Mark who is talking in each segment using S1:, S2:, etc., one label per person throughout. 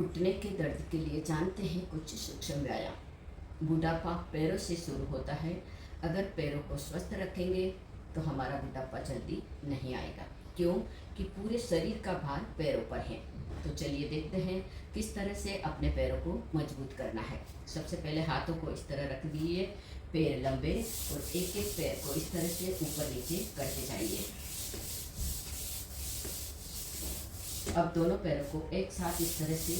S1: घुटने के दर्द के लिए जानते हैं कुछ सूक्ष्म व्यायाम। बुढ़ापा पैरों से शुरू होता है। अगर पैरों को स्वस्थ रखेंगे तो हमारा बुढ़ापा जल्दी नहीं आएगा, क्यों कि पूरे शरीर का भार पैरों पर है। तो चलिए देखते हैं किस तरह से अपने पैरों को मजबूत करना है। सबसे पहले हाथों को इस तरह रख दिए, पैर लंबे, और एक एक पैर को इस तरह से ऊपर नीचे करते जाइए। अब दोनों पैरों को एक साथ इस तरह से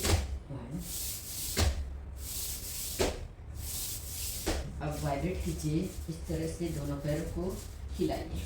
S1: अब वाइब्रेट कीजिए। इस तरह से दोनों पैरों को हिलाइए,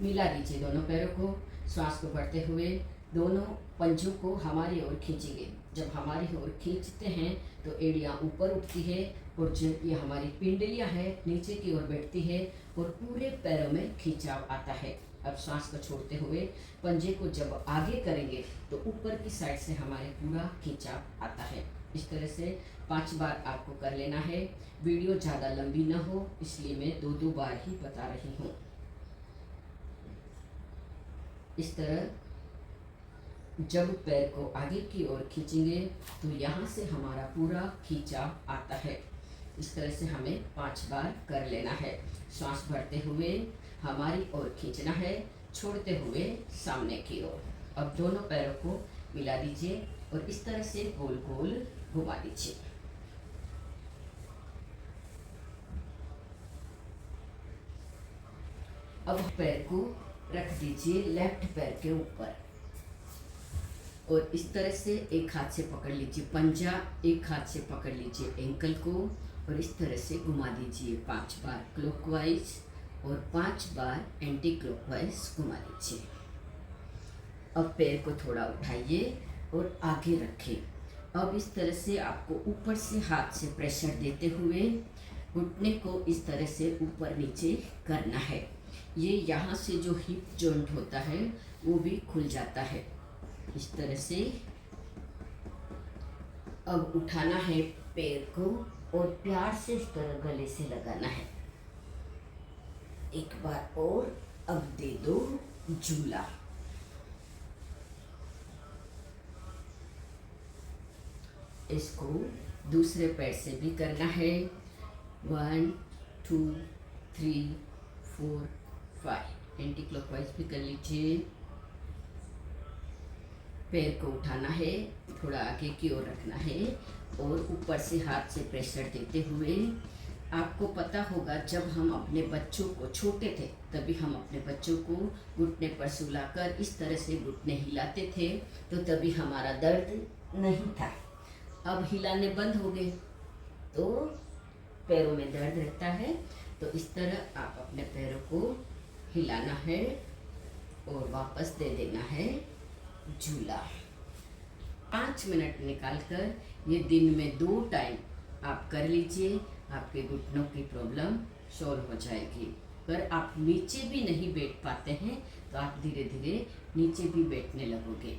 S1: मिला दीजिए दोनों पैरों को। श्वास को बढ़ते हुए दोनों पंजों को हमारी ओर खींचेंगे। जब हमारी ओर खींचते हैं तो एड़ियाँ ऊपर उठती है और जो ये हमारी पिंडलियाँ है नीचे की ओर बैठती है और पूरे पैरों में खिंचाव आता है। अब श्वास को छोड़ते हुए पंजे को जब आगे करेंगे तो ऊपर की साइड से हमारे पूरा खिंचाव आता है। इस तरह से 5 बार आपको कर लेना है। वीडियो ज़्यादा लंबी ना हो इसलिए मैं 2 बार ही बता रही हूँ। इस तरह जब पैर को आगे की ओर खींचेंगे तो यहाँ से हमारा पूरा खिंचाव आता है। इस तरह से हमें 5 बार कर लेना है। श्वास भरते हुए हमारी ओर खींचना है, छोड़ते हुए सामने की ओर। अब दोनों पैरों को मिला दीजिए और इस तरह से गोल गोल घुमा दीजिए। अब पैर को रख दीजिए लेफ्ट पैर के ऊपर और इस तरह से एक हाथ से पकड़ लीजिए पंजा, एक हाथ से पकड़ लीजिए एंकल को और इस तरह से घुमा दीजिए 5 बार क्लॉकवाइज और 5 बार एंटी क्लॉकवाइज घुमा दीजिए। अब पैर को थोड़ा उठाइए और आगे रखें। अब इस तरह से आपको ऊपर से हाथ से प्रेशर देते हुए घुटने को इस तरह से ऊपर नीचे करना है। ये यहाँ से जो हिप जॉइंट होता है वो भी खुल जाता है। इस तरह से अब उठाना है पैर को और प्यार से इस तरह गले से लगाना है। एक बार और, अब दे दो झूला। इसको दूसरे पैर से भी करना है। 1 2 3 4 5 एंटी क्लॉकवाइज भी कर लीजिए। पैर को उठाना है, थोड़ा आगे की ओर रखना है और ऊपर से हाथ से प्रेशर देते हुए। आपको पता होगा जब हम अपने बच्चों को छोटे थे तभी हम अपने बच्चों को घुटने पर सुलाकर इस तरह से घुटने हिलाते थे तो तभी हमारा दर्द नहीं था। अब हिलाने बंद हो गए तो पैरों में दर्द रहता है। तो इस तरह आप अपने पैरों को हिलाना है और वापस दे देना है झूला। 5 मिनट निकालकर ये दिन में 2 टाइम आप कर लीजिए। आपके घुटनों की प्रॉब्लम सॉल्व हो जाएगी। अगर आप नीचे भी नहीं बैठ पाते हैं तो आप धीरे धीरे नीचे भी बैठने लगोगे।